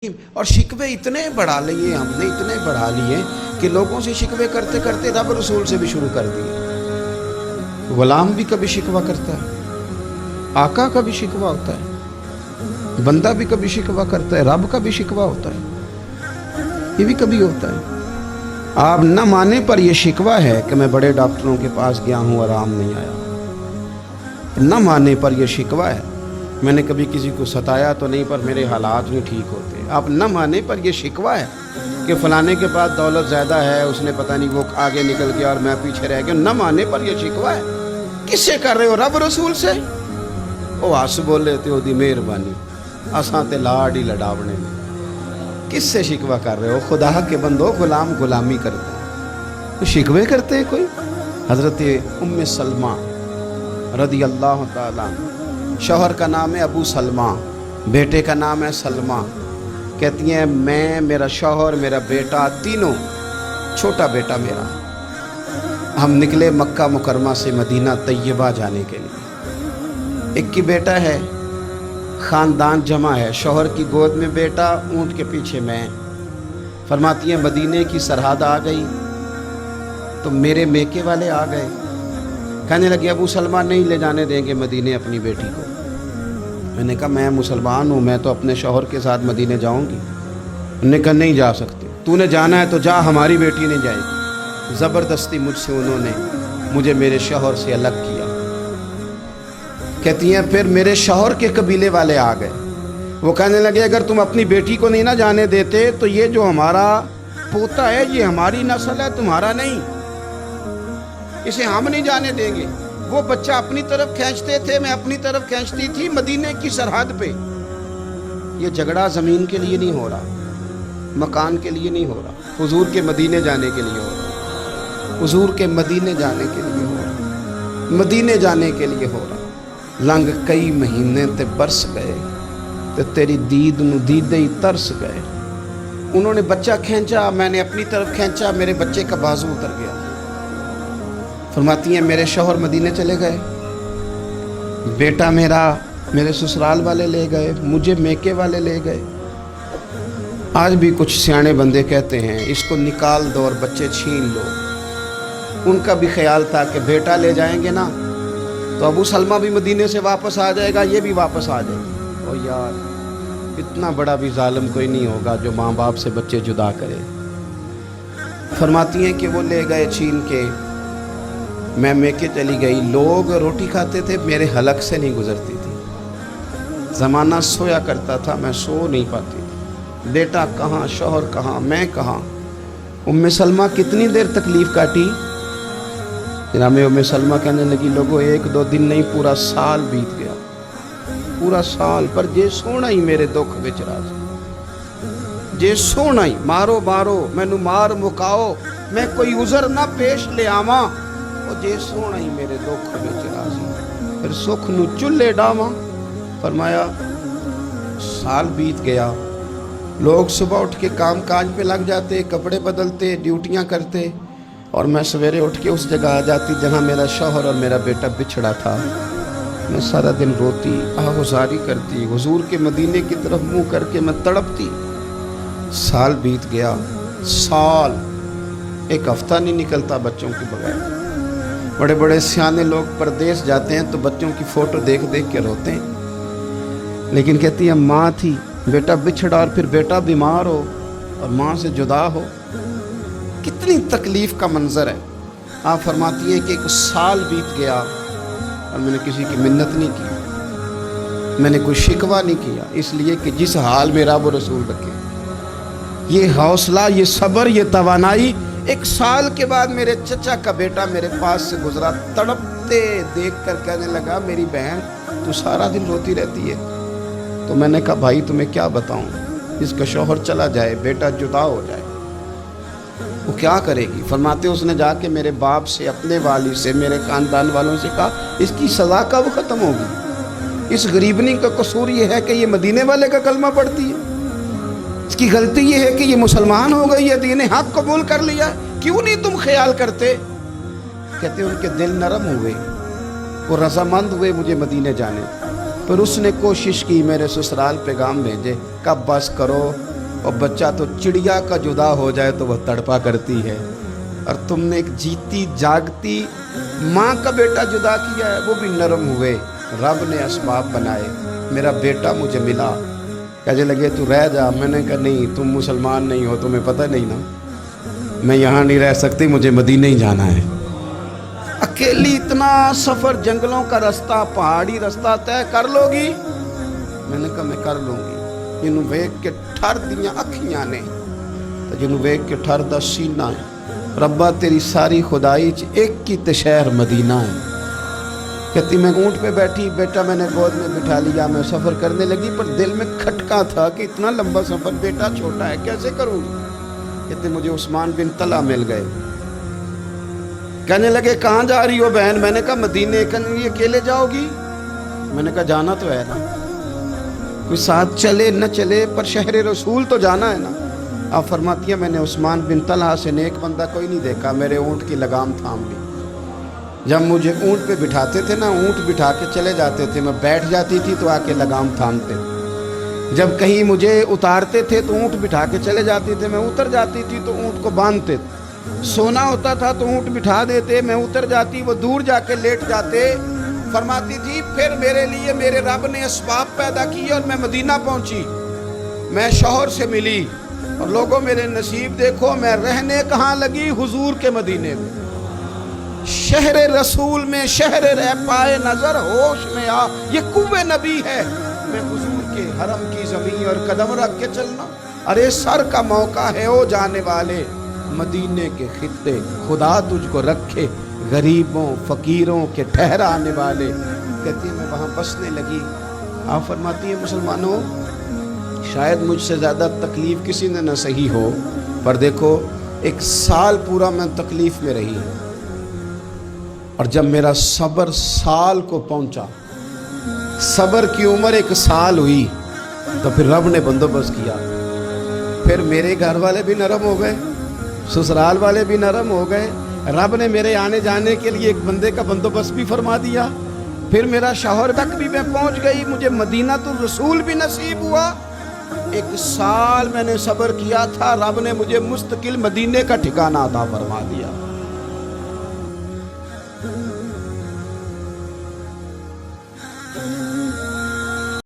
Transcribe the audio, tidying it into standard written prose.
اور شکوے اتنے بڑھا لیے ہم نے، اتنے بڑھا لیے کہ لوگوں سے شکوے کرتے کرتے رب رسول سے بھی شروع کر دیے۔ غلام بھی کبھی شکوہ کرتا ہے، آقا کا بھی شکوہ ہوتا ہے، بندہ بھی کبھی شکوہ کرتا ہے، رب کا بھی شکوہ ہوتا ہے، یہ بھی کبھی ہوتا ہے۔ آپ نہ مانے پر یہ شکوہ ہے کہ میں بڑے ڈاکٹروں کے پاس گیا ہوں، آرام نہیں آیا۔ نہ مانے پر یہ شکوہ ہے، میں نے کبھی کسی کو ستایا تو نہیں پر میرے حالات نہیں ٹھیک ہوتے۔ آپ نہ مانے پر یہ شکوہ ہے کہ فلانے کے پاس دولت زیادہ ہے، اس نے پتہ نہیں وہ آگے نکل گیا اور میں پیچھے رہ گیا۔ نہ مانے پر یہ شکوہ ہے۔ کس سے کر رہے ہو؟ رب رسول سے۔ وہ آس بول رہے تھے دی مہربانی اساں تے لاڈ ہی لڈاونے میں۔ کس سے شکوہ کر رہے ہو؟ خدا کے بندو، غلام غلامی کرتے ہیں تو شکوے کرتے ہیں کوئی؟ حضرت ام سلمہ رضی اللہ تعالیٰ، شوہر کا نام ہے ابو سلمہ، بیٹے کا نام ہے سلمہ۔ کہتی ہیں میں، میرا شوہر، میرا بیٹا، تینوں، چھوٹا بیٹا میرا، ہم نکلے مکہ مکرمہ سے مدینہ طیبہ جانے کے لیے۔ ایک کی بیٹا ہے، خاندان جمع ہے، شوہر کی گود میں بیٹا، اونٹ کے پیچھے میں۔ فرماتی ہیں مدینے کی سرحد آ گئی تو میرے میکے والے آ گئے، کہنے لگے ابو سلمہ نہیں لے جانے دیں گے مدینے اپنی بیٹی کو۔ میں نے کہا میں مسلمان ہوں، میں تو اپنے شوہر کے ساتھ مدینے جاؤں گی۔ انہوں نے کہا نہیں جا سکتے، تو نے جانا ہے تو جا، ہماری بیٹی نہیں جائے گی۔ زبردستی مجھ سے انہوں نے مجھے میرے شوہر سے الگ کیا۔ کہتی ہیں پھر میرے شوہر کے قبیلے والے آ گئے، وہ کہنے لگے اگر تم اپنی بیٹی کو نہیں نہ جانے دیتے تو یہ جو ہمارا پوتا ہے یہ ہماری نسل ہے، تمہارا نہیں، اسے ہم نہیں جانے دیں گے۔ وہ بچہ اپنی طرف کھینچتے تھے، میں اپنی طرف کھینچتی تھی، مدینے کی سرحد پہ۔ یہ جھگڑا زمین کے لیے نہیں ہو رہا، مکان کے لیے نہیں ہو رہا، حضور کے مدینے جانے کے لیے ہو رہا، حضور کے مدینے جانے کے لیے ہو رہا، مدینے جانے کے لیے ہو رہا۔ لنگ کئی مہینے تے برس گئے تے تیری دید نو دیدے ہی ترس گئے۔ انہوں نے بچہ کھینچا، میں نے اپنی طرف کھینچا، میرے بچے کا بازو اتر گیا۔ فرماتی ہیں میرے شوہر مدینے چلے گئے، بیٹا میرا میرے سسرال والے لے گئے، مجھے میکے والے لے گئے۔ آج بھی کچھ سیانے بندے کہتے ہیں اس کو نکال دو اور بچے چھین لو۔ ان کا بھی خیال تھا کہ بیٹا لے جائیں گے نا تو ابو سلمہ بھی مدینے سے واپس آ جائے گا، یہ بھی واپس آ جائے گا۔ او یار، اتنا بڑا بھی ظالم کوئی نہیں ہوگا جو ماں باپ سے بچے جدا کرے۔ فرماتی ہیں کہ وہ لے گئے چھین کے، میں میکے چلی گئی۔ لوگ روٹی کھاتے تھے، میرے حلق سے نہیں گزرتی تھی۔ زمانہ سویا کرتا تھا، میں سو نہیں پاتی تھی۔ بیٹا کہاں، شوہر کہاں، میں کہاں۔ ام سلمہ کتنی دیر تکلیف کاٹی؟ جناب ام سلمہ کہنے لگی لوگوں ایک دو دن نہیں، پورا سال بیت گیا، پورا سال، پر جے سونا ہی میرے دکھ وچ راضی، جے سونا ہی مارو مارو مینو مار مکاؤ، میں کوئی عذر نہ پیش لے آواں، جے سونا ہی میرے دکھ وچ راضی، پھر سکھ نو چلے ڈاواں۔ فرمایا سال بیت گیا، لوگ صبح اٹھ کے کام کاج پہ لگ جاتے، کپڑے بدلتے، ڈیوٹیاں کرتے، اور میں سویرے اٹھ کے اس جگہ آ جاتی جہاں میرا شوہر اور میرا بیٹا بچھڑا تھا۔ میں سارا دن روتی، آہوزاری کرتی، حضور کے مدینے کی طرف منہ کر کے میں تڑپتی۔ سال بیت گیا، سال، ایک ہفتہ نہیں نکلتا بچوں کے بغیر۔ بڑے بڑے سیانے لوگ پردیس جاتے ہیں تو بچوں کی فوٹو دیکھ دیکھ کے روتے ہیں، لیکن کہتی ہے ماں تھی، بیٹا بچھڑا اور پھر بیٹا بیمار ہو اور ماں سے جدا ہو، کتنی تکلیف کا منظر ہے۔ آپ فرماتی ہیں کہ ایک سال بیت گیا اور میں نے کسی کی منت نہیں کی، میں نے کوئی شکوہ نہیں کیا، اس لیے کہ جس حال میں رب رسول رکھے، یہ حوصلہ، یہ صبر، یہ توانائی۔ ایک سال کے بعد میرے چچا کا بیٹا میرے پاس سے گزرا، تڑپتے دیکھ کر کہنے لگا میری بہن تو سارا دن روتی رہتی ہے۔ تو میں نے کہا بھائی تمہیں کیا بتاؤں، اس کا شوہر چلا جائے، بیٹا جدا ہو جائے، وہ کیا کرے گی؟ فرماتے اس نے جا کے میرے باپ سے، اپنے والد سے، میرے خاندان والوں سے کہا اس کی سزا کب ختم ہوگی؟ اس غریبنی کا قصور یہ ہے کہ یہ مدینے والے کا کلمہ پڑھتی ہے، اس کی غلطی یہ ہے کہ یہ مسلمان ہو گئی ہے، دین حق قبول کر لیا، کیوں نہیں تم خیال کرتے؟ کہتے ان کے دل نرم ہوئے، وہ رضامند ہوئے مجھے مدینے جانے۔ پھر اس نے کوشش کی، میرے سسرال پیغام بھیجے، کب بس کرو، اور بچہ تو چڑیا کا جدا ہو جائے تو وہ تڑپا کرتی ہے، اور تم نے ایک جیتی جاگتی ماں کا بیٹا جدا کیا ہے، وہ بھی نرم ہوئے، رب نے اسباب بنائے، میرا بیٹا مجھے ملا۔ کہنے لگے تو رہ جا، میں نے کہا نہیں، تم مسلمان نہیں ہو، تمہیں پتہ نہیں نا، میں یہاں نہیں رہ سکتی، مجھے مدینہ ہی جانا ہے۔ اکیلی اتنا سفر، جنگلوں کا رستہ، پہاڑی رستہ طے کر لو گی؟ میں نے کہا میں کر لوں گی۔ جنوں ویکھ کے ٹھر دیاں اکھیاں نے تے جنوں ویکھ کے ٹھر دا سینہ ہے، ربا تیری ساری خدائی چ ایک کی تے شہر مدینہ ہے۔ کہتی میں اونٹ پہ بیٹھی، بیٹا میں نے گود میں بٹھا لیا، میں سفر کرنے لگی، پر دل میں کھٹکا تھا کہ اتنا لمبا سفر، بیٹا چھوٹا ہے، کیسے کروں گی؟ کہتے مجھے عثمان بن طلحہ مل گئے، کہنے لگے کہاں جا رہی ہو بہن؟ میں نے کہا مدینے۔ کہنے لگے اکیلے جاؤ گی؟ میں نے کہا جانا تو ہے نا، کوئی ساتھ چلے نہ چلے پر شہر رسول تو جانا ہے نا۔ آپ فرماتی ہیں میں نے عثمان بن طلحہ سے نیک بندہ کوئی نہیں دیکھا، میرے اونٹ کی لگام تھام لی۔ جب مجھے اونٹ پہ بٹھاتے تھے نا، اونٹ بٹھا کے چلے جاتے تھے، میں بیٹھ جاتی تھی تو آ کے لگام تھامتے، جب کہیں مجھے اتارتے تھے تو اونٹ بٹھا کے چلے جاتے تھے، میں اتر جاتی تھی تو اونٹ کو باندھتے تھے، سونا ہوتا تھا تو اونٹ بٹھا دیتے، میں اتر جاتی، وہ دور جا کے لیٹ جاتے۔ فرماتی تھی پھر میرے لیے میرے رب نے اسباب پیدا کیے اور میں مدینہ پہنچی، میں شوہر سے ملی، اور لوگوں میرے نصیب دیکھو، میں رہنے کہاں لگی؟ حضور کے مدینے میں، شہر رسول میں، شہر رہ پائے نظر ہوش میں آ، یہ کوئے نبی ہے، میں حضور کے حرم کی زمین اور قدم رکھ کے چلنا۔ ارے سر کا موقع ہے او جانے والے، مدینے کے خطے خدا تجھ کو رکھے، غریبوں فقیروں کے ٹھہرانے والے۔ کہتی ہے میں وہاں بسنے لگی۔ آپ فرماتی ہیں مسلمانوں، شاید مجھ سے زیادہ تکلیف کسی نے نہ سہی ہو، پر دیکھو 1 سال پورا میں تکلیف میں رہی، اور جب میرا صبر سال کو پہنچا، صبر کی عمر 1 سال ہوئی، تو پھر رب نے بندوبست کیا، پھر میرے گھر والے بھی نرم ہو گئے، سسرال والے بھی نرم ہو گئے، رب نے میرے آنے جانے کے لیے ایک بندے کا بندوبست بھی فرما دیا، پھر میرا شوہر تک بھی میں پہنچ گئی، مجھے مدینہ الرسول بھی نصیب ہوا۔ 1 سال میں نے صبر کیا تھا، رب نے مجھے مستقل مدینے کا ٹھکانہ عطا فرما دیا۔